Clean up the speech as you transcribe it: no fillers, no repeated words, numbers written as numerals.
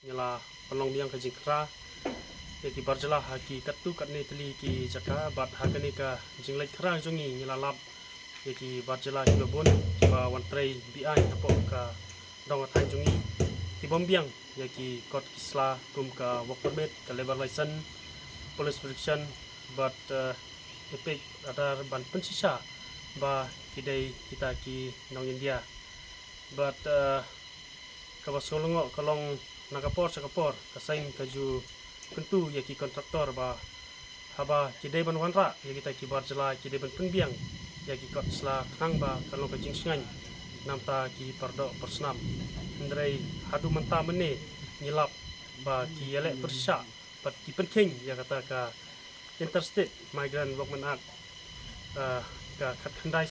Nyala pelong biang ke jingkra ya ki barjala haki katu katne teli ki jaka bat hakani ka jinglai kra jongi nyala lap ya ki barjala ki babon ki ba wantrei bi ai apo ka dong athan jongi ki bombiang ya ki kot kisla kum ka work permit ka labor license police protection but epek adar ban pensisa ba kidai kita ki nong India but kabasolongo kalong nakapor sakapor kasain kaju kentu ya ki kontraktor ba haba kidai ban wanra ya kita ki barjala kidai ban pengbiang ya ki kot sla khang ba kalong ka jingsingan namta ki pardo persnam ndrai hadu manta mene nyilap ba ki yele persya pat ki penking ya kata ka interstate migrant workman act ka khat khandai